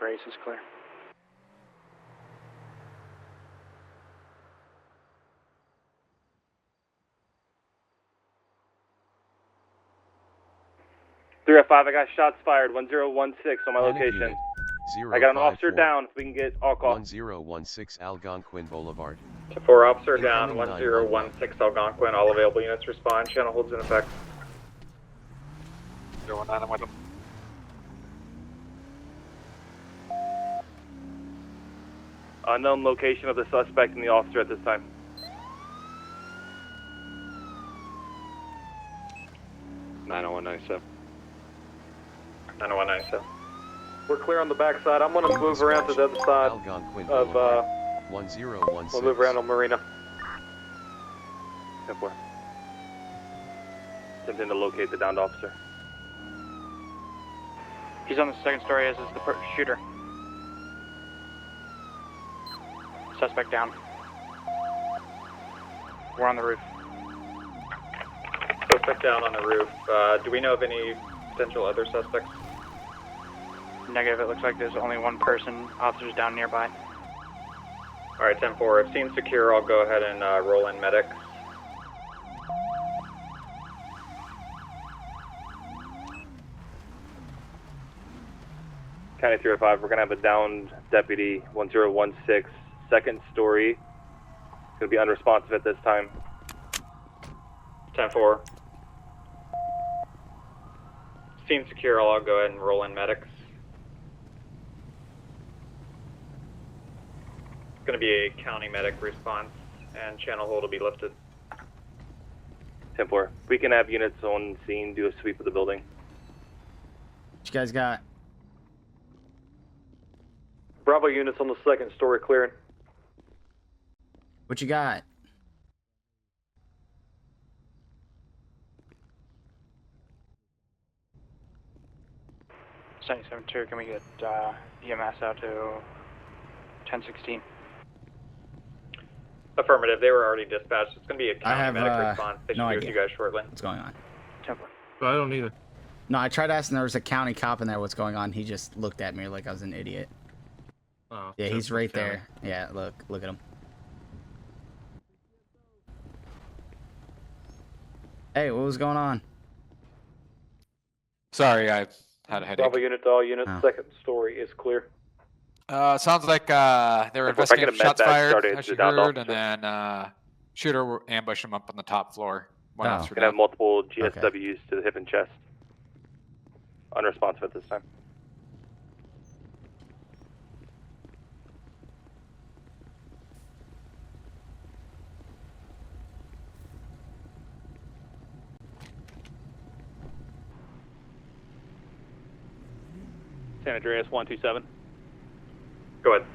Grace is clear. Three at 5. I got shots fired. 1016 on my location. I got an officer down. If we can get all call. 1016 Algonquin Boulevard. 4 officer down. 1016 Algonquin. All available units respond. Channel holds in effect. 019, I'm with them. Unknown location of the suspect and the officer at this time. (90197). We're clear on the backside. I'm going to move around to the other side Algonquin of, 1016. we'll move around on Marina. 10-4. Attempting to locate the downed officer. He's on the second story, as is the shooter. Suspect down. We're on the roof. Suspect down on the roof. Do we know of any potential other suspects? Negative, it looks like there's only one person. Officer's down nearby. Alright, 10-4. If scene secure, I'll go ahead and roll in medics. County 305, we're going to have a downed deputy, 1016, second story. Going to be unresponsive at this time. 10-4. Scene secure, I'll go ahead and roll in medics. It's going to be a county medic response, and channel hold will be lifted. 10-4. We can have units on scene do a sweep of the building. What you guys got? Bravo units on the second story clearing. What you got? (77-2), can we get EMS out to 1016? Affirmative, they were already dispatched. It's going to be a county medic have, response. They should no be with idea you guys shortly. What's going on? 10-4. I don't either. No, I tried asking. There was a county cop in there. What's going on? He just looked at me like I was an idiot. Oh, Yeah, he's right there. Yeah, look at him. Hey, what was going on? Sorry, I had a headache. Bravo unit to all units, Oh. second story is clear. Sounds like they were If I get a investigating med shots bag fired, started as to you downed heard, officer. and then shooter ambushed him up on the top floor. One Oh. officer We're going to have down. multiple GSWs to the hip and chest. Unresponsive at this time. San Andreas 127. Go ahead.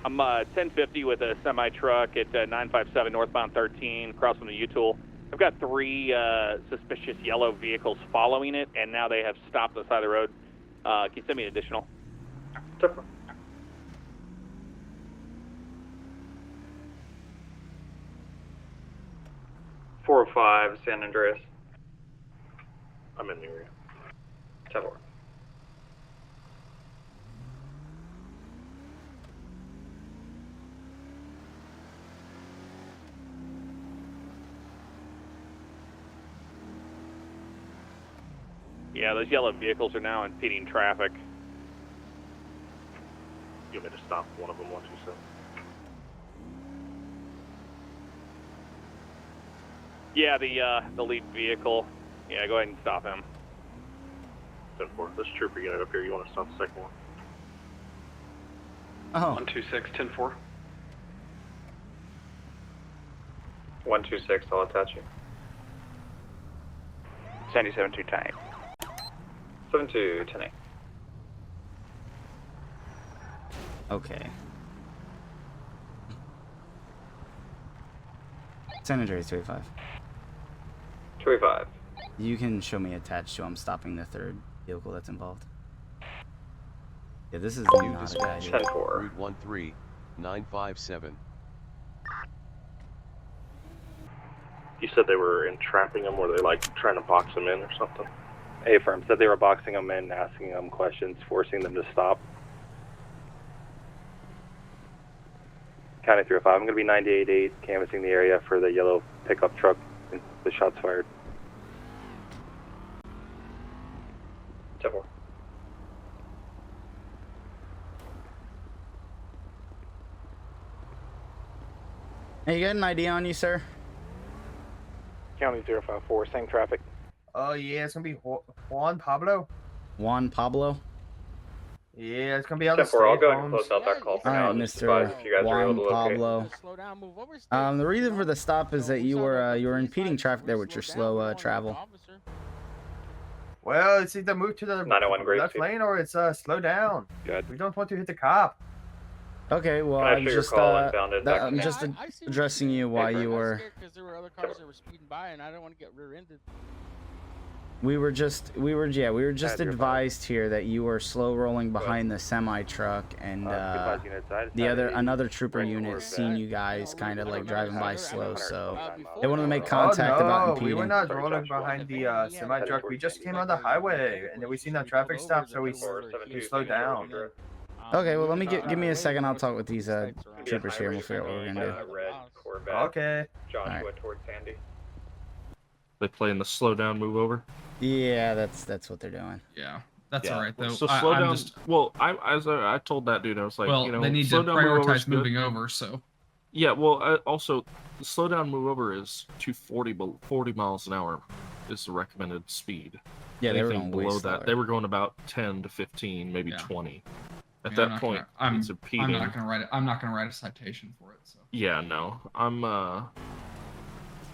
I'm 1050 with a semi truck at 957 northbound 13 across from the U-Tool. I've got 3 suspicious yellow vehicles following it, and now they have stopped on the side of the road. Can you send me an additional? 10-4. (405) San Andreas. I'm in the area. 10-4. Yeah, those yellow vehicles are now impeding traffic. You want me to stop one of them, 127? Yeah, the lead vehicle. Yeah, go ahead and stop him. 10-4. This trooper unit up here, you want to stop the second one? Oh, 126, 10-4. 126, I'll attach you. 77-2 tank. 7-2, 10-8. okay. San Andreas 285. 285. You can show me attached to. I'm stopping the third vehicle that's involved. Yeah, this is New not a guy. dispatch. 10-4. Route 13957. You said they were entrapping him, or they like trying to box him in or something? A-firm said they were boxing him in, asking them questions, forcing them to stop. County 305. I'm going to be 98.8, canvassing the area for the yellow pickup truck and the shots fired. 10-4. Hey, you got an ID on you, sir? County 054, same traffic. Oh yeah, it's gonna be Juan Pablo. Juan Pablo? Yeah, it's gonna be on the 10-4, I'll state go ahead and homes. close out that call for All now. right, Just Mr. advise if you guys are able Juan to locate. Pablo. The reason for the stop is that you were impeding traffic there with your slow travel. Well, it's either move to the 901 Grace left Street. lane or it's slow down. Good. We don't want to hit the cop. Okay, well, Can I I'm show your just call inbounded back I'm to just I see what you're addressing saying. you why you I'm were. scared 'cause there were other cars that were speeding by, and I don't want to get rear-ended. We were just advised here that you were slow rolling behind the semi truck, and another trooper unit seen you guys kind of like driving by slow, so they wanted to make contact about we were impeding. not rolling behind the semi truck. We just came on the highway and then we seen that traffic stop, so we slowed down. Okay, well, let me give me a second. I'll talk with these troopers here, and we'll figure out what we're gonna do. Red Corvette. Okay. Joshua Alright. towards Sandy. They playing the slow down, move over. Yeah, that's what they're doing. Yeah, that's Yeah. all right though. So slow I'm down. just, Well, I told that dude, I was like, well, you know, they need to slow down, move over is prioritize good. moving over. So Yeah, well, also, the slow down, move over is 40 miles an hour is the recommended speed. Yeah, they were Anything going way below slower. that, they were going about 10 to 15, maybe Yeah. 20. At I mean, that point, it's impeding. I'm not gonna write it. I'm not gonna write a citation for it. So Yeah, no.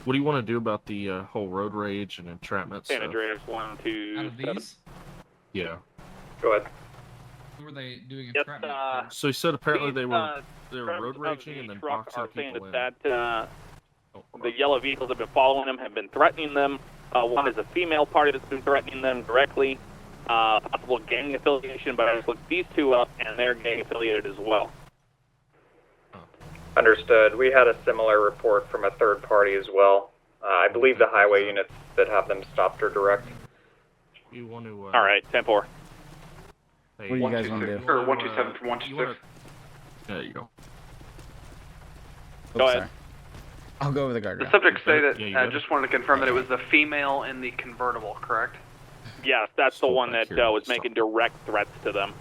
What do you want to do about the whole road rage and entrapment San stuff? Andreas out of 127. these, Yeah. Go ahead. who were they doing Yes, entrapment? So he said apparently these, they were drivers road of raging the and then truck boxing are saying people in. that Oh, the yellow vehicles have been following them, have been threatening them. One is a female party that's been threatening them directly. Possible gang affiliation, but I just looked these two up, and they're gang affiliated as well. Understood. We had a similar report from a third party as well. I believe the highway units that have them stopped are direct. You want to? All right, 10-4. Hey, What do you guys want to do? Or 127 from you 126. wanna- There you go. Go ahead. Sorry. I'll go over the guardrail. The subjects say that, Yeah, you got it. just wanted to confirm that it was the female in the convertible, correct? Yes, that's the Hold one back that here. was making direct threats to them.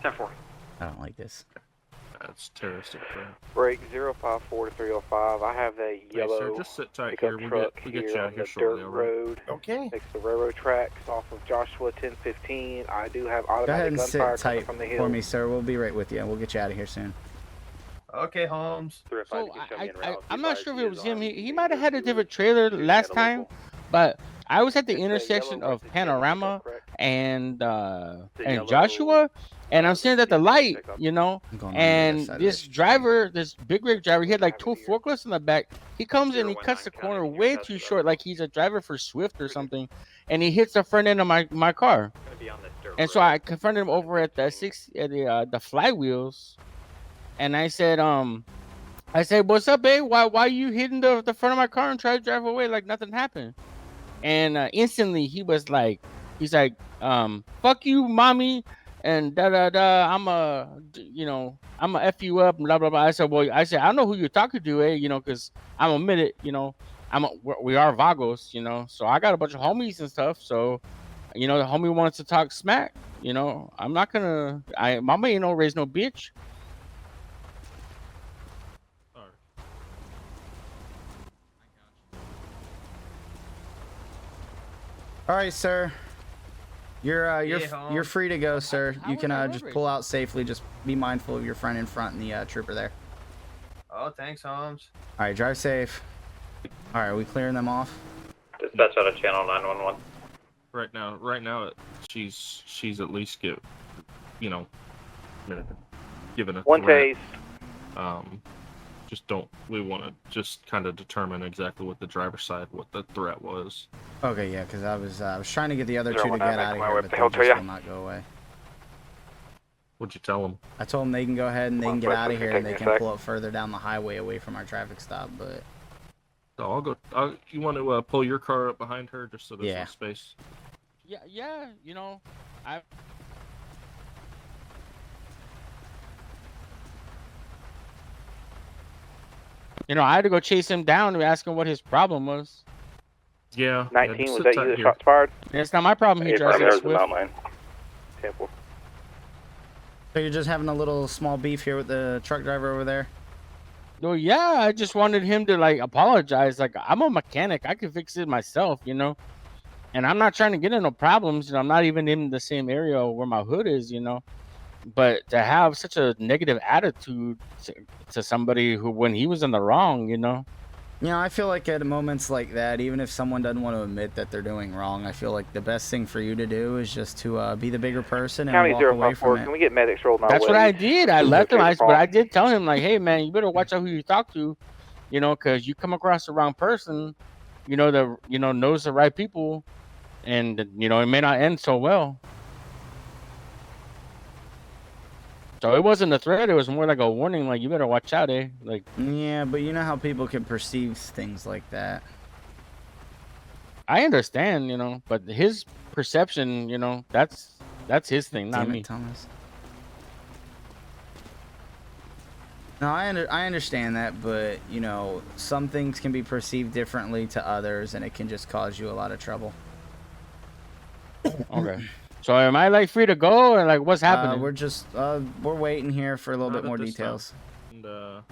10-4. I don't like this. That's terroristic crap. Break 054 to 305. I have a Hey, yellow sir, just sit tight pickup here. We'll truck get you here out on here the shortly, dirt all right? road Okay. next to railroad tracks off of Joshua 1015. I do have Go ahead automatic and sit gunfire coming tight from the for hill. me, sir. We'll be right with you. We'll get you out of here soon. Okay, Holmes. So I'm not sure if it was him. He might have had a different trailer last time, but I was at the intersection of Panorama and Joshua, and I'm sitting at the light, you know, I'm going on the and other side of this driver, this big rig driver, he had like 2 forklifts in the back. He comes and he cuts the corner way too short, like he's a driver for Swift or something, and he hits the front end of my car. And so I confronted him over at the the flywheels, and I said, "What's up, babe? Why you hitting the front of my car and try to drive away like nothing happened?" And instantly he's like, "Fuck you, mommy," and da da da. I'm a F you up, blah blah blah. I said, I don't know who you're talking to, you know, because I'm admit it, you know, we are Vagos, you know, so I got a bunch of homies and stuff, so. You know, the homie wants to talk smack. You know, I'm not gonna. Mama ain't no raise no bitch. All right. All right, sir. You're Yeah, you're free to go, sir. How You was can that road just rage? pull out safely. Just be mindful of your friend in front and the trooper there. Oh, thanks, Holmes. All right, drive safe. All right, are we clearing them off? Dispatch out of channel 911. Right now, she's at least given a One threat. tase. We want to just kind of determine exactly what the driver's side, what the threat was. Okay, yeah, because I was trying to get the other two to 019, get out of make my here, way but up the they hill to just ya. will not go away. What'd you tell them? I told them they can go ahead and they can get out of here and they Take me can a sec. pull up further down the highway away from our traffic stop, but So I'll go. You want to pull your car up behind her just so there's Yeah. less space? Yeah, you know, I. You know, I had to go chase him down and ask him what his problem was. Yeah. 19, was that you that shots fired? It's not my problem. He drives a Swift. So you're just having a little small beef here with the truck driver over there? Well, yeah, I just wanted him to like apologize. Like, I'm a mechanic. I can fix it myself, you know. And I'm not trying to get in no problems. You know, I'm not even in the same area where my hood is, you know. But to have such a negative attitude to somebody who, when he was in the wrong, you know. You know, I feel like at moments like that, even if someone doesn't want to admit that they're doing wrong, I feel like the best thing for you to do is just to be the bigger person and County walk away 054, from can it. we get medics rolled my That's way? what I did. I left him, but I problem. did tell him, like, hey, man, you better watch out who you talk to, you know, because you come across the wrong person, you know, that, you know, knows the right people, and, you know, it may not end so well. So it wasn't a threat. It was more like a warning, like, you better watch out, eh? Like, Yeah, but you know how people can perceive things like that. I understand, you know, but his perception, you know, that's his thing, not Damn me. it, Thomas. No, I understand that, but, you know, some things can be perceived differently to others, and it can just cause you a lot of trouble. Okay. So am I, like, free to go, or, like, what's happening? We're just, we're waiting here for a little Not bit at more this time. details. And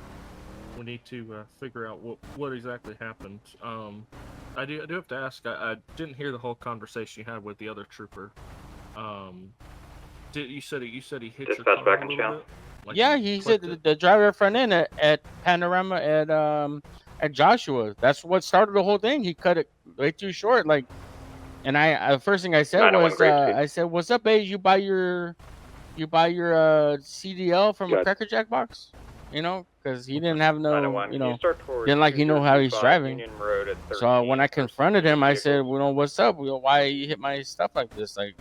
we need to figure out what exactly happened. I do have to ask. I didn't hear the whole conversation you had with the other trooper. You said he hit your Dispatch car back a in little channel. bit? Like, Yeah, he he said clipped it? the driver front end at Panorama at Joshua. That's what started the whole thing. He cut it way too short. Like, and the first thing I said 901 was, grade speed. I said, "What's up, babe? You buy your CDL from a Cracker Jack box?" You know, because he didn't have no, 901, you can know, start towards didn't like he know how he's 2025 driving. Union Road at So when I 13 for confronted him, I said, vehicles. "Well, what's up? Well, why you hit my stuff like this?" Like,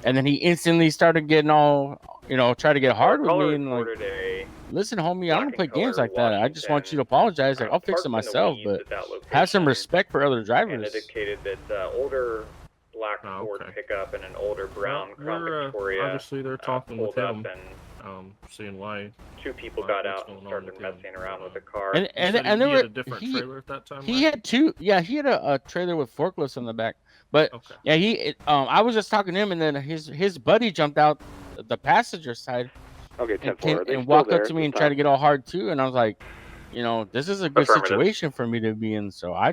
and then he instantly started getting all, you know, try to get hard with Caller me and like, reported a listen, homie, I black don't and play games color like that. I just want you to Washington, apologize. Like, I'll fix it parked in the myself, weeds but at that have some location, respect for other and drivers. indicated that older black Oh, Ford okay. pickup and an older brown Well, Crown we're, Victoria obviously they're talking with pulled up, him, and seeing why. two people what's got out going and on started with him. messing around with the car. And Said and he there had were a different trailer at that time. he right? had two, yeah, he had a trailer with forklifts in the back. But Okay. yeah, I was just talking to him, and then his buddy jumped out the passenger side Okay, and walked up to me and tried to get all hard too, and I was like, you know, this is a good Affirmative. situation for me to be in, so I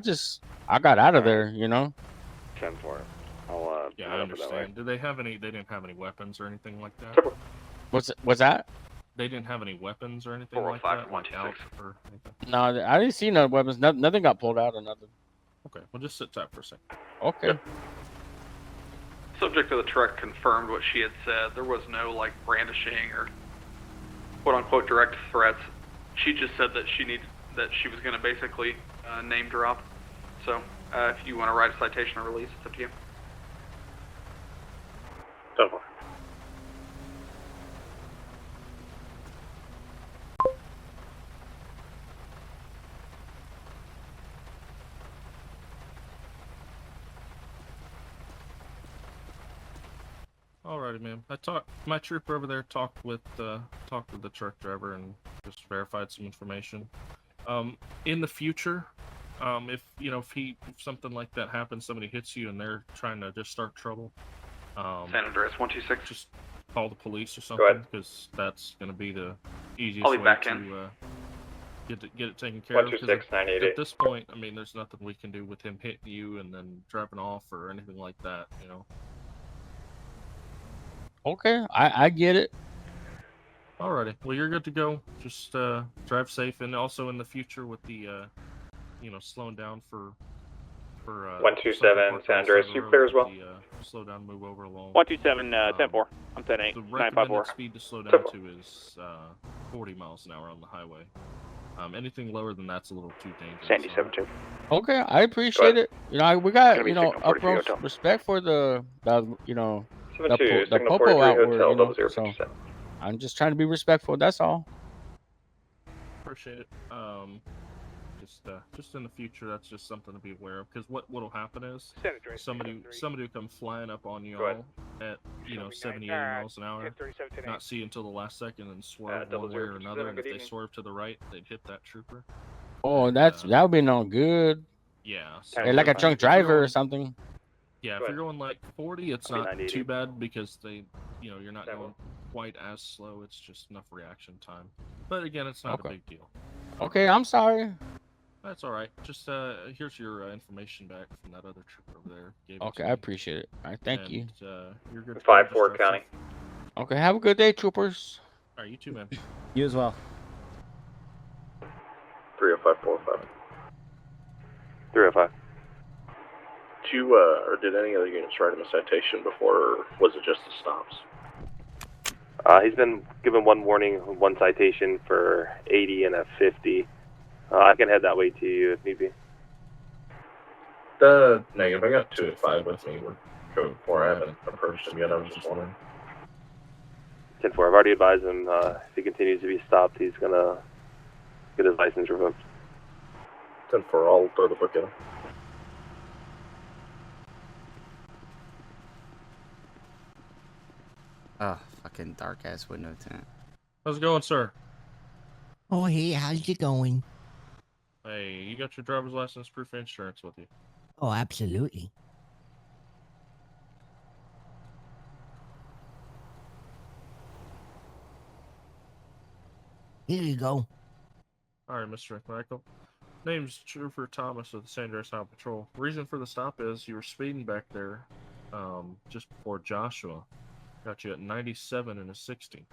got out of there, you know. 10-4. I'll Yeah, head I over that way. understand. Did they have any? They didn't have any weapons or anything like that. What's that? They didn't have any weapons or anything like 405 that. Like out or anything. No, I didn't see no weapons. Nothing got pulled out or nothing. Okay, we'll just sit tight for a second. Okay. Yep. Subject of the truck confirmed what she had said. There was no like brandishing or quote unquote direct threats. She just said that she was going to basically name drop. So if you want to write a citation or release, it's up to you. Alrighty, ma'am. My trooper over there talked with the truck driver and just verified some information. In the future, if something like that happens, somebody hits you and they're trying to just start trouble, San Andreas 126. just call the police or Go something, ahead. because that's going to be the easiest I'll be way back to in. get it taken care of. 'Cause 126-988. at this point, I mean, there's nothing we can do with him hitting you and then driving off or anything like that, you know. Okay, I get it. Alrighty, well, you're good to go. Just drive safe, and also in the future with the slowing down for 127 San Andreas, you clear as well. Slow down, move over along. 127, 10-4. I'm 10-8, The 954. recommended speed to slow down to is 40 miles an hour on the highway. Anything lower than that's a little too dangerous. Sandy 7-2. Okay, I appreciate it. You know, we got, Gonna be you know, signal 43 utmost hotel. respect for the 72, the signal popo 43 outward, hotel, you know, 0057. so I'm just trying to be respectful. That's all. Appreciate it. Just in the future, that's just something to be aware of. Because what'll happen is somebody will come flying up on you Go ahead. all at 70, 80 miles an hour, not see until the last second and swerve one way or another. And if they swerve to the right, they'd hit that trooper. Oh, that would be no good. Yeah. Hey, like a drunk driver or something. Yeah, if you're going like 40, it's not too bad because you're not going quite as slow. It's just enough reaction time. But again, it's not a big deal. Okay, I'm sorry. That's all right. Just here's your information back from that other trooper over there. Okay, I appreciate it. All right, thank you. You're good. 5-4 County. Okay, have a good day, troopers. All right, you too, man. You as well. 30545. 305. Did you or did any other units write him a citation before, or was it just the stops? He's been given one warning, one citation for 80 and a 50. I can head that way to you if need be. Negative. I got 2 at 5 with me. We're code 4. I haven't approached him yet. I was just wondering. 10-4. I've already advised him. If he continues to be stopped, he's gonna get his license revoked. 10-4. I'll throw the book at him. Oh, fucking dark ass window tint. How's it going, sir? Oh, hey, how's it going? Hey, you got your driver's license, proof of insurance with you? Oh, absolutely. Here you go. All right, Mr. McMichael. Name's Trooper Thomas of the San Andreas State Patrol. Reason for the stop is you were speeding back there just before Joshua. Got you at 97 and a 60. Is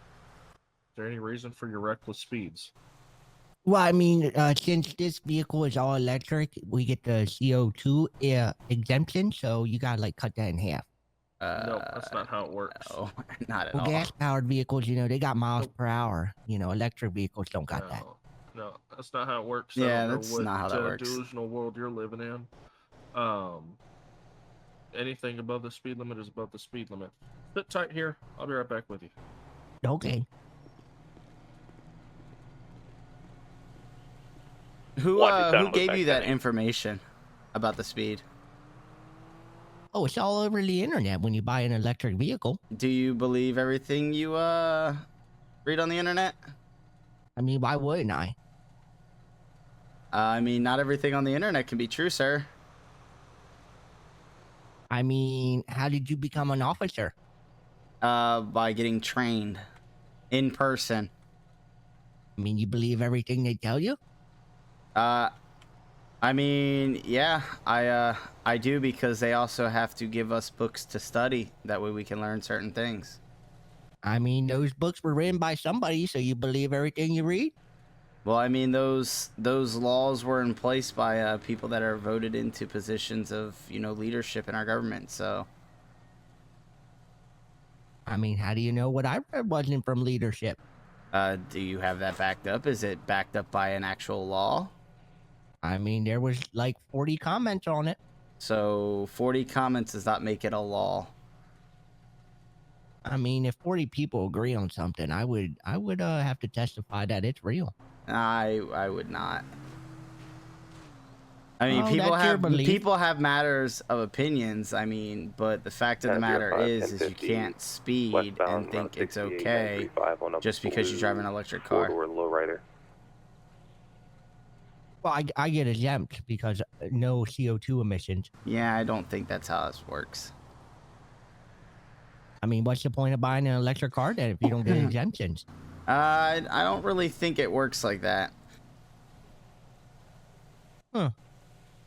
there any reason for your reckless speeds? Well, I mean, since this vehicle is all electric, we get the CO2 exemption, so you gotta like cut that in half. No, that's not how it works. No, not at Well, all. gas-powered vehicles, they got miles per hour. Electric vehicles don't got that. No, that's not how it works. Yeah, I don't know that's what, not how that works. Delusional world you're living in. Anything above the speed limit is above the speed limit. Sit tight here. I'll be right back with you. Okay. Who gave you that information about the speed? Oh, it's all over the internet when you buy an electric vehicle. Do you believe everything you read on the internet? I mean, why wouldn't I? I mean, not everything on the internet can be true, sir. I mean, how did you become an officer? By getting trained in person. I mean, you believe everything they tell you? I mean, yeah, I do, because they also have to give us books to study. That way we can learn certain things. I mean, those books were written by somebody, so you believe everything you read? Well, I mean, those laws were in place by people that are voted into positions of, leadership in our government, so. I mean, how do you know what I read wasn't from leadership? Do you have that backed up? Is it backed up by an actual law? I mean, there was like 40 comments on it. So 40 comments does not make it a law. I mean, if 40 people agree on something, I would have to testify that it's real. I would not. I mean, Oh, people have matters of opinions. I mean, but the fact of the matter is you can't speed and think it's okay just because you drive an electric car. Lowrider. Well, I get exempt because no CO2 emissions. Yeah, I don't think that's how this works. I mean, what's the point of buying an electric car then if you don't get exemptions? I don't really think it works like that. Huh.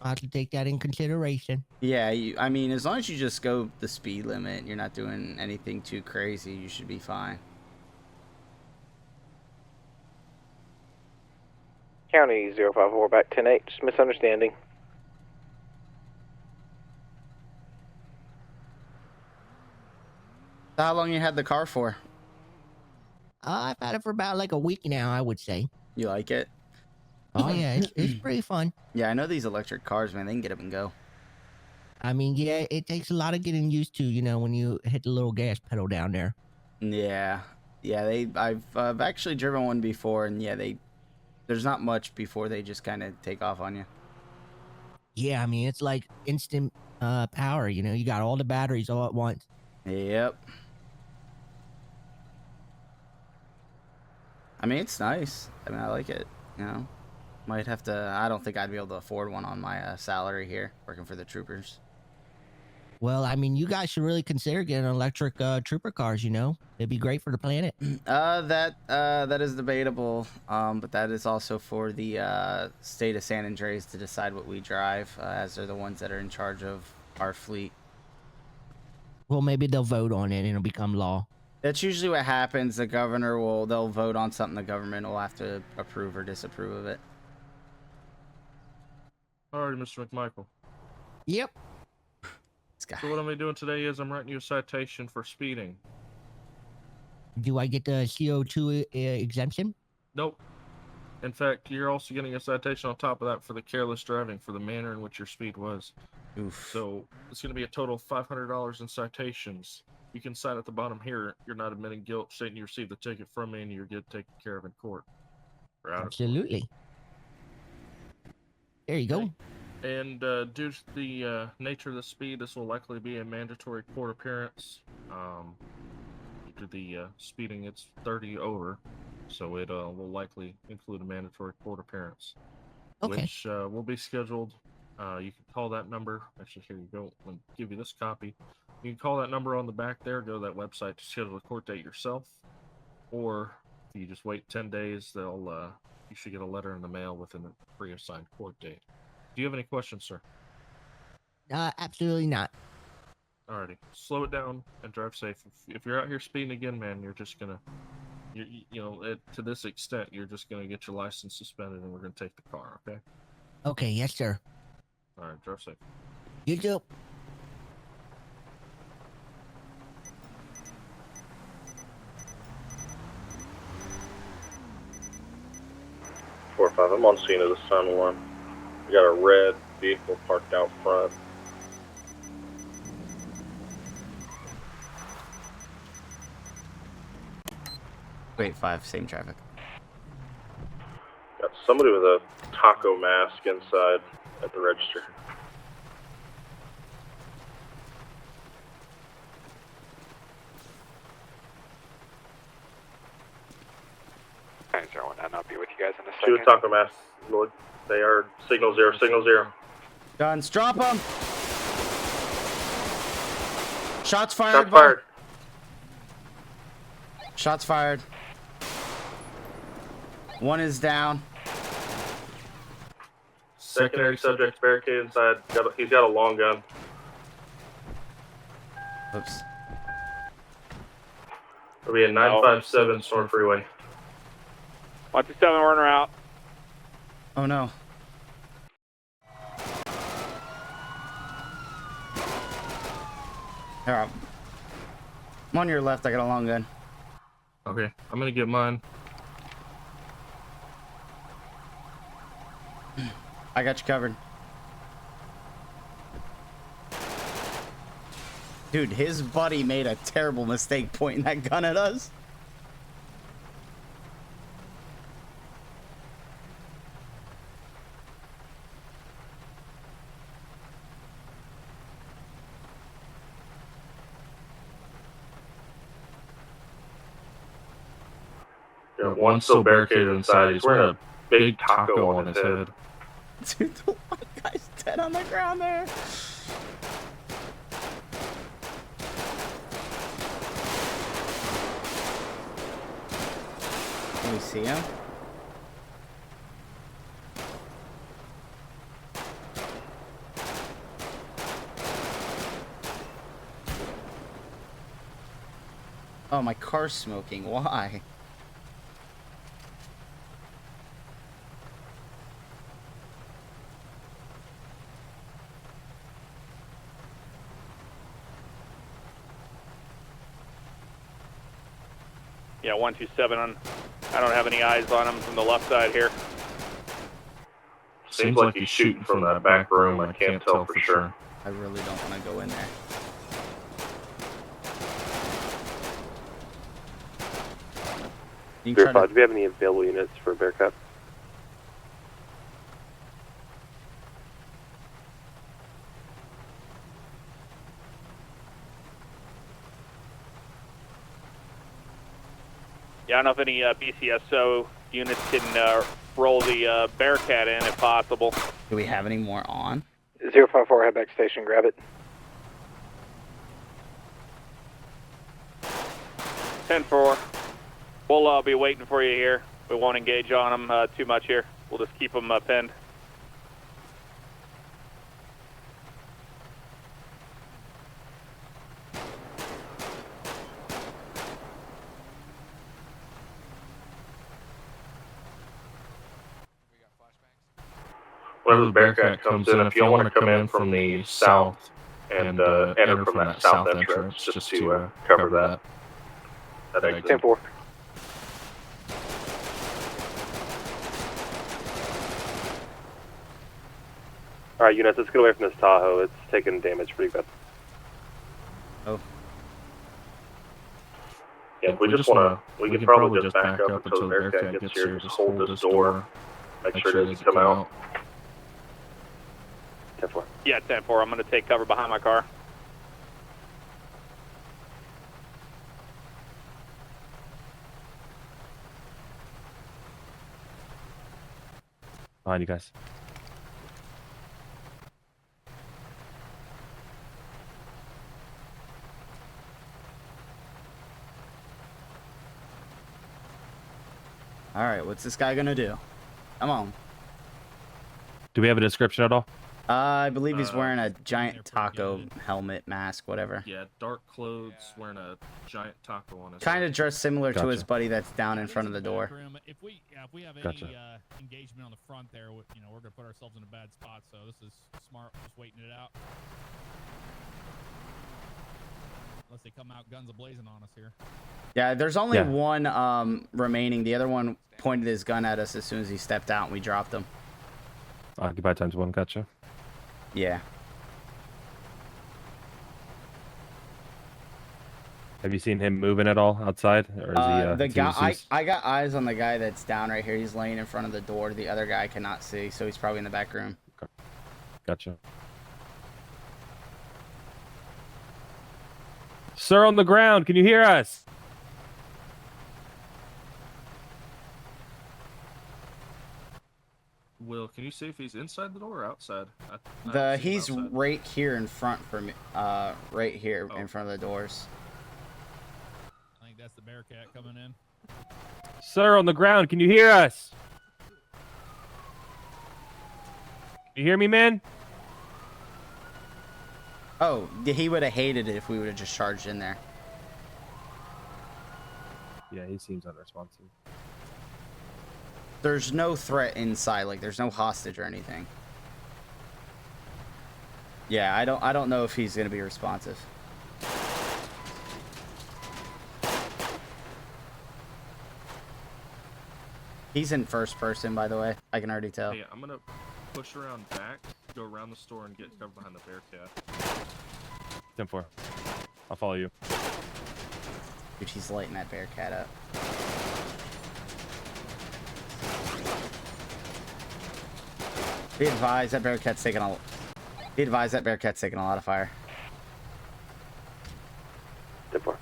I'll have to take that in consideration. Yeah, I mean, as long as you just go the speed limit, you're not doing anything too crazy, you should be fine. County 054 back 10-8, just misunderstanding. How long you had the car for? I've had it for about like a week now, I would say. You like it? Oh yeah, it's pretty fun. Yeah, I know these electric cars, man, they can get up and go. I mean, yeah, it takes a lot of getting used to, when you hit the little gas pedal down there. Yeah, I've actually driven one before, and yeah, there's not much before they just kind of take off on you. Yeah, I mean, it's like instant power, you got all the batteries all at once. Yep. I mean, it's nice. I mean, I like it, Might have to. I don't think I'd be able to afford one on my salary here, working for the troopers. Well, I mean, you guys should really consider getting electric trooper cars. You know, it'd be great for the planet. That is debatable. But that is also for the state of San Andreas to decide what we drive, as they're the ones that are in charge of our fleet. Well, maybe they'll vote on it and it'll become law. That's usually what happens. The governor they'll vote on something. The government will have to approve or disapprove of it. All right, Mr. McMichael. Yep. So what I'm doing today is I'm writing you a citation for speeding. Do I get the CO2 exemption? Nope. In fact, you're also getting a citation on top of that for the careless driving, for the manner in which your speed was. Oof. So it's going to be a total of $500 in citations. You can sign at the bottom here. You're not admitting guilt, stating you received the ticket from me, and you're get taken care of in court. Absolutely. There you go. And due to the nature of the speed, this will likely be a mandatory court appearance. Due to the speeding, it's 30 over, so it will likely include a mandatory court appearance, which will be scheduled. You can call that number. Actually, here you go. I'll give you this copy. You can call that number on the back there. Go to that website to schedule a court date yourself, or if you just wait 10 days, they'll you should get a letter in the mail within a pre-assigned court date. Do you have any questions, sir? Absolutely not. Alrighty, slow it down and drive safe. If you're out here speeding again, man, you're just gonna, you know, to this extent, you're just gonna get your license suspended, and we're gonna take the car. Okay? Okay, yes, sir. All right, drive safe. You too. I'm on scene of the Sun One. We got a red vehicle parked out front. Wait, 5, same traffic. Got somebody with a taco mask inside at the register. I'll be with you guys in a Two second. taco masks, Lord. They are signal 0, signal 0. Guns, drop them. Shots fired. Shots fired. Shots fired. One is down. Secondary subject barricade inside. He's got a long gun. Oops. It'll be a 957 Storm Freeway. 127, we're en route. Oh no. Alright. I'm on your left, I got a long gun. Okay, I'm gonna get mine. I got you covered. Dude, his buddy made a terrible mistake pointing that gun at us. One's still barricaded inside. He's wearing a big taco on his head. Dude, the one guy's dead on the ground there. Can we see him? Oh, my car's smoking. Why? Yeah, 127. I don't have any eyes on him from the left side here. Seems like he's shooting from that back room. I can't tell for sure. I really don't want to go in there. You can try to... Do we have any available units for Bearcat? Yeah, I don't know if any BCSO units can roll the Bearcat in if possible. Do we have any more on? 054, head back station, grab it. 10-4. We'll be waiting for you here. We won't engage on them too much here. We'll just keep them pinned. Whenever the Bearcat comes in, if y'all want to come in from the south and enter from that south entrance, just to cover that. That exit. 10-4. Alright, units, let's get away from this Tahoe. It's taking damage pretty bad. Oh. Yeah, we just want to, we can probably just back up until the Bearcat gets here. Just hold this door. Make sure it doesn't come out. 10-4. Yeah, 10-4. I'm going to take cover behind my car. Behind you guys. All right, what's this guy gonna do? Come on. Do we have a description at all? I believe he's wearing a giant taco helmet, mask, whatever. Yeah, dark clothes, wearing a giant taco on his Kind of head. dressed similar to his buddy that's down in front of the door. If we have any engagement on the front there, you know, we're gonna put ourselves in a bad spot. So this is smart, just waiting it out. Unless they come out guns a-blazing on us here. Yeah, there's only one remaining. The other one pointed his gun at us as soon as he stepped out, and we dropped him. Occupy ×1, gotcha. Yeah. Have you seen him moving at all outside, or is he? The guy, I got eyes on the guy that's down right here. He's laying in front of the door. The other guy cannot see, so he's probably in the back room. Okay. Gotcha. Sir, on the ground, can you hear us? Will, can you see if he's inside the door or outside? He's right here in front for me. Right here in front of the doors. I think that's the Bearcat coming in. Sir, on the ground, can you hear us? Can you hear me, man? Oh, he would have hated it if we would have just charged in there. Yeah, he seems unresponsive. There's no threat inside, like there's no hostage or anything. Yeah, I don't know if he's gonna be responsive. He's in first person, by the way. I can already tell. Hey, I'm gonna push around back, go around the store, and get covered behind the Bearcat. 10-4. I'll follow you. Dude, he's lighting that Bearcat up. Be advised that Bearcat's taking a. Be advised that Bearcat's taking a lot of fire. 10-4.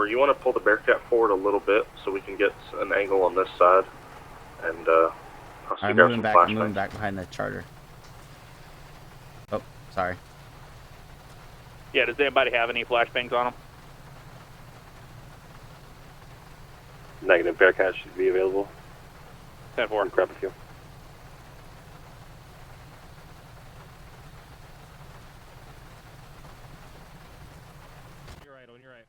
You want to pull the Bearcat forward a little bit so we can get an angle on this side, and I'll see you guys some Moving back behind the Charger. Oh, sorry. Yeah, does anybody have any flashbangs on them? Negative. Bearcat should be available. 10-4. Grab a few. You're right, you're right.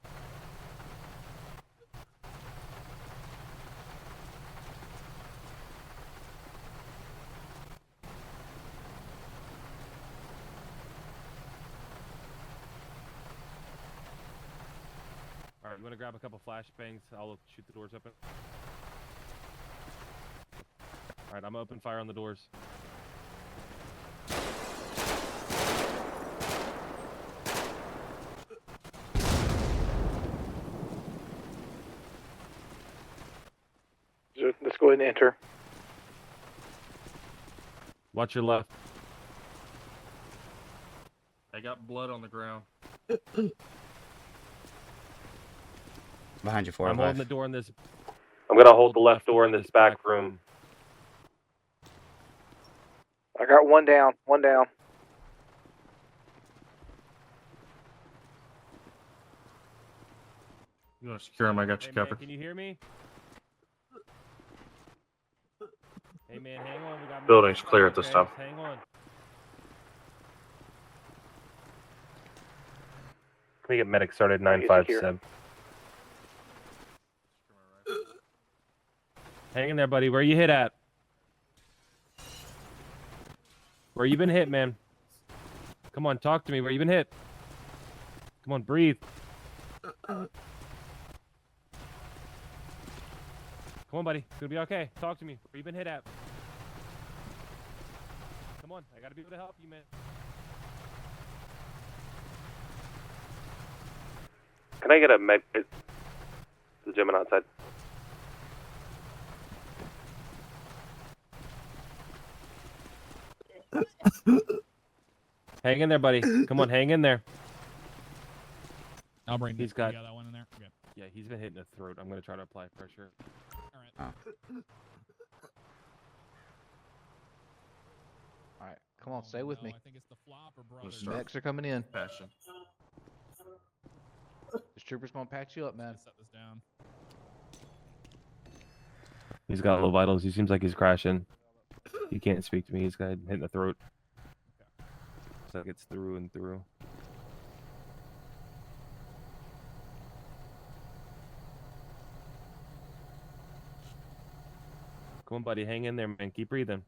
Alright, you want to grab a couple flashbangs? I'll shoot the doors open. Alright, I'm open fire on the doors. go ahead and enter. Watch your left. I got blood on the ground. Behind you, 405. I'm holding the door in this. I'm gonna hold the left door in this back room. I got one down. One down. You want to secure him? I got you Hey, man, covered. can you hear me? Hey man, hang on. We got Building's medics, clear at this okay? time. Hang on. Can we get medic started 957? Hang in there, buddy. Where you hit at? Where you been hit, man? Come on, talk to me. Where you been hit? Come on, breathe. Come on, buddy. It's gonna be okay. Talk to me. Where you been hit at? Come on. I gotta be able to help you, man. Can I get a med? The gentleman outside. Hang in there, buddy. Come on, hang in there. I'll bring. He's got. You got that one in there. Okay. Yeah, he's been hitting the throat. I'm gonna try to apply pressure. All right. All right, come on, stay with me. I think it's the flop or brothers. Medics are coming in. Passion. This trooper's gonna patch you up, man. Set this down. He's got low vitals. He seems like he's crashing. He can't speak to me. He's got hitting the throat. Looks like it's through and through. Come on, buddy. Hang in there, man. Keep breathing.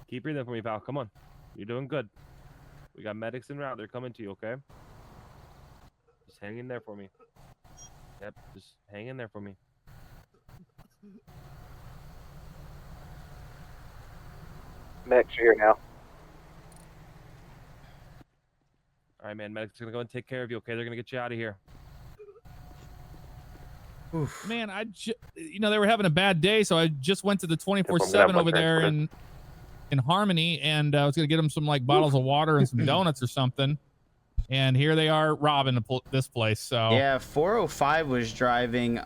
Keep breathing for me, pal. Come on. You're doing good. We got medics en route. They're coming to you, okay? Just hang in there for me. Yep, just hang in there for me. Medics are here now. All right, man. Medics are gonna go and take care of you, okay? They're gonna get you out of here. Man, you know, they were having a bad day, so I just went to the 24/7 over there in Harmony, and I was gonna get them some like bottles of water and some donuts or something. And here they are robbing this place. So yeah, 405 was driving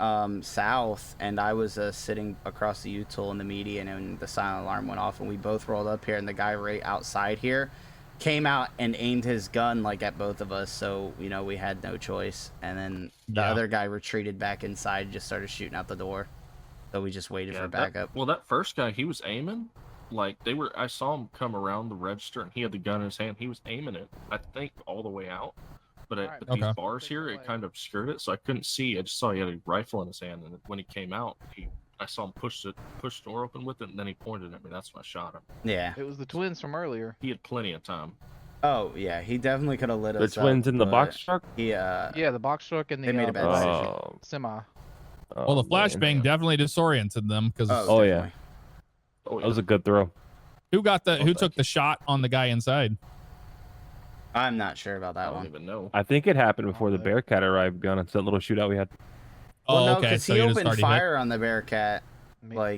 south, and I was sitting across the U-tool in the median, and the silent alarm went off, and we both rolled up here, and the guy right outside here came out and aimed his gun like at both of us, so you know we had no choice. And then the other guy retreated back inside, just started shooting out the door, so we just waited for backup. That first guy, he was aiming. Like I saw him come around the register, and he had the gun in his hand. He was aiming it, I think, all the way out. But these bars here, it kind of obscured it, so I couldn't see. I just saw he had a rifle in his hand, and when he came out, I saw him push the door open with it, and then he pointed at me. That's when I shot him. Yeah. It was the twins from earlier. He had plenty of time. Oh yeah, he definitely could have lit us The twins up, in the but box truck? Yeah, the box truck and the they made a bad decision. semi. well, the flashbang definitely disoriented them because. Oh yeah. That was a good throw. Who got the? Who took the shot on the guy inside? I'm not sure about that one. I don't even know. I think it happened before the Bearcat arrived, to be honest. That little shootout we had. Well, no, okay. because So he you just opened already fire on the Bearcat.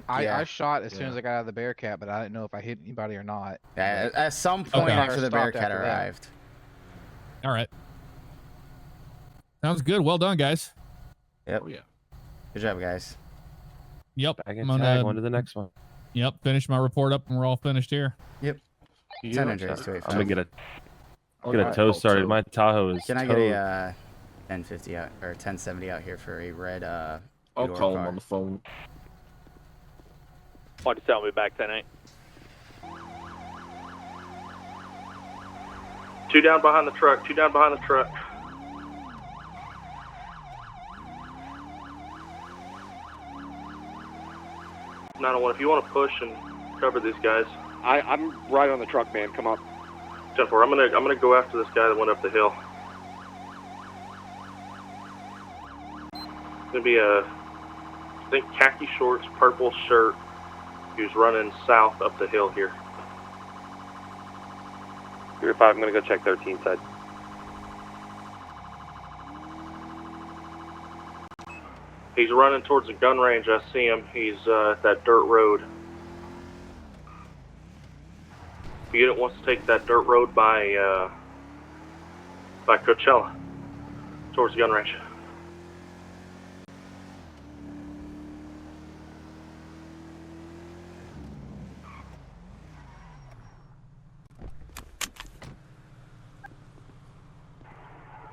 I shot as soon as I got out of the Bearcat, but I didn't know if I hit anybody or not. Yeah, at some point after the Bearcat arrived. All right. Sounds good. Well done, guys. Yep. Oh, yeah. Good job, guys. Yep. I I'm can tag on to the next one. Yep. Finish my report up, and we're all finished here. Yep. San Andreas State I'm gonna Trooper. get a tow started. My Tahoe is. Can I towed. get a 1050 out or 1070 out here for a red? I'll two-door call him car. on the phone. 27 will be back tonight. 2 down behind the truck. 2 down behind the truck. If you want to push and cover these guys. I'm right on the truck, man. Come on. 10-4, I'm gonna go after this guy that went up the hill. It's gonna be I think khaki shorts, purple shirt. He was running south up the hill here. 3-5, I'm gonna go check 13 side. He's running towards the gun range. I see him. He's at that dirt road. Unit wants to take that dirt road by Coachella towards the gun range.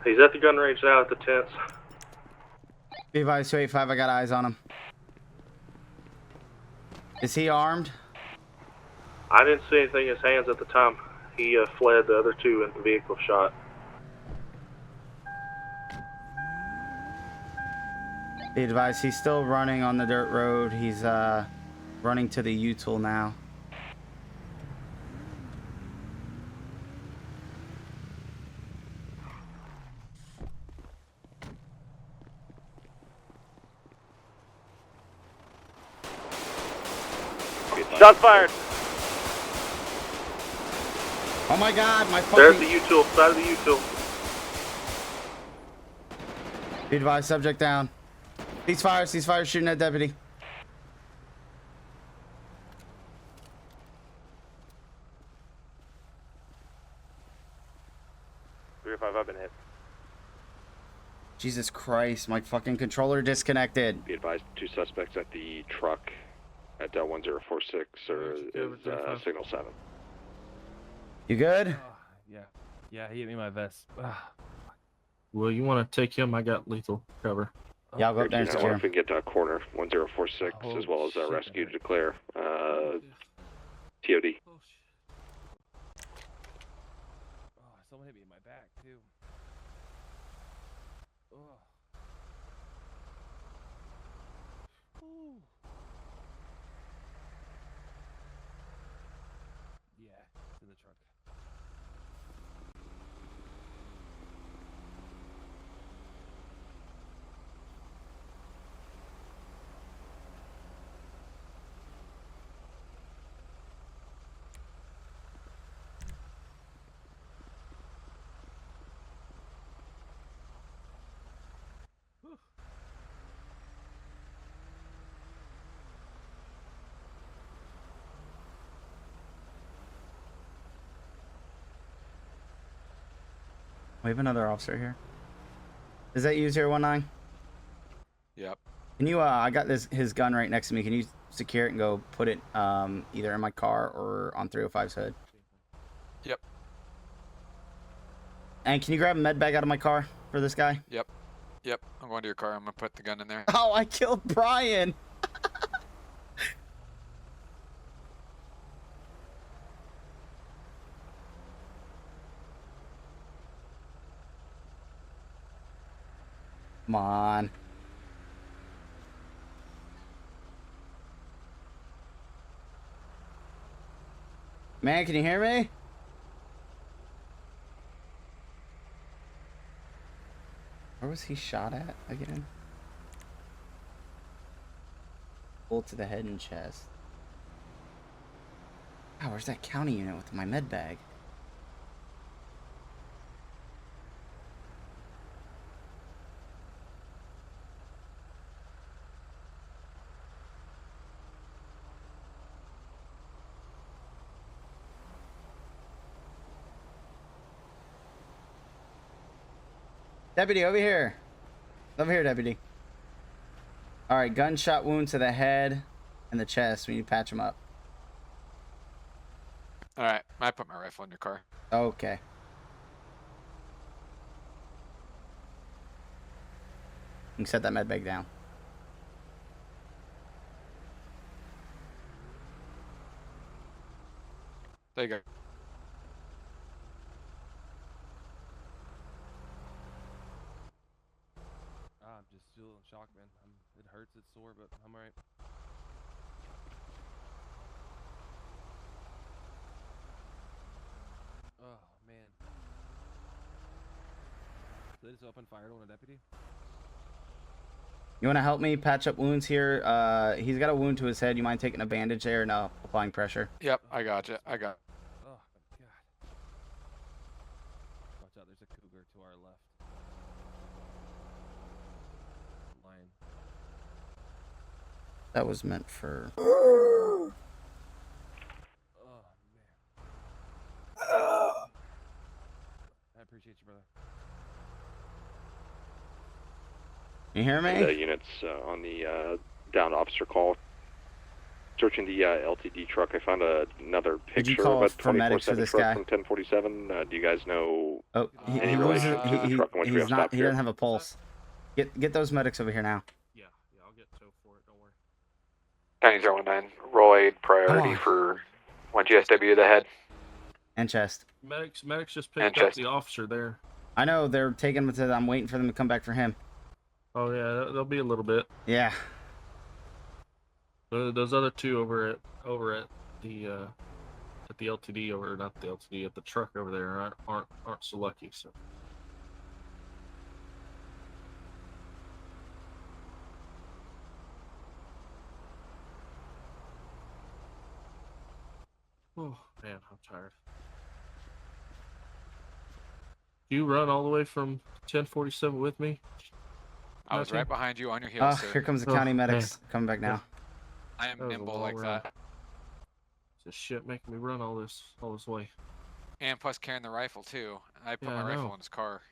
He's at the gun range now at the tents. Be advised, 285, I got eyes on him. Is he armed? I didn't see anything in his hands at the time. He fled. The other two in the vehicle shot. Be advised, he's still running on the dirt road. He's running to the U-tool now. Shots fired. Oh my God, my fucking... There's the U-tool, side of the U-tool. Be advised, subject down. Ceasefire, shooting at deputy. I've been hit. Jesus Christ, my fucking controller disconnected. Be advised, 2 suspects at the truck at 1046 or is signal 7. You good? Yeah, he hit me in my vest. Well, you want to take him? I got lethal cover. Yeah, I'll go up there and I secure wonder him. if we can get corner 1046 as well as rescue to declare TOD. Someone hit me in my back too. Yeah, it's in the truck. We have another officer here. Is that you, 019? Yep. Can you, I got his gun right next to me. Can you secure it and go put it either in my car or on 305's hood? Yep. And can you grab a med bag out of my car for this guy? Yep. I'm going to your car. I'm going to put the gun in there. Oh, I killed Brian. Come on. Man, can you hear me? Where was he shot at again? Bullet to the head and chest. Wow, where's that county unit with my med bag? Deputy, over here. Over here, deputy. Alright, gunshot wound to the head and the chest. We need to patch him up. Alright, I put my rifle in your car. Okay. You can set that med bag down. There you go. I'm just still in shock, man. It hurts, it's sore, but I'm alright. Oh, man. So they just opened fire on a deputy? You want to help me patch up wounds here? He's got a wound to his head. You mind taking a bandage there? No, applying pressure. Yep, I got you. Oh, my God. Watch out, there's a cougar to our left. Lion. That was meant for. I appreciate you, brother. You hear me? The units on the down officer call. Searching the LTD truck, I found another Did you picture call of a for medics for 24/7 this truck guy? from 1047. Do you guys know Oh, any relation to the truck in which we have he's not. stopped He here? doesn't have a pulse. Get those medics over here now. Yeah, I'll get tow for it. Don't worry. County 019, roll aid priority for 1 GSW the head. And chest. Medics just picked up the officer there. I know they're taking him to. I'm waiting for them to come back for him. Oh yeah, there'll be a little bit. Yeah. Those other two over at the LTD over, not the LTD, at the truck over there aren't so lucky. So. Oh man, I'm tired. Do you run all the way from 1047 with me? I was right behind you on your heels, sir. Here comes the county medics coming back now. I am nimble like that. This shit making me run all this way. And plus carrying the rifle too. I put Yeah, my I rifle know. in his car.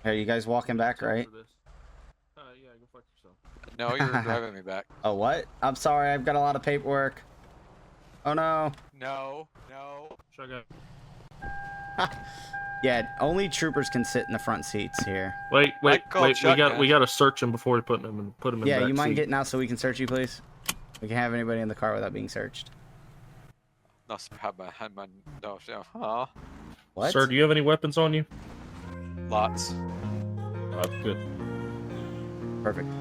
Are you guys walking back, right? Yeah, go fuck yourself. No, you're driving me back. Oh, what? I'm sorry. I've got a lot of paperwork. Oh no. No. Shotgun. Yeah, only troopers can sit in the front seats here. Wait. We got to search him before we put him in. Yeah, the you back mind seat. getting out so we can search you, please? We can have anybody in the car without being searched. No. Aw. What? Sir, do you have any weapons on you? Lots. Good. Perfect.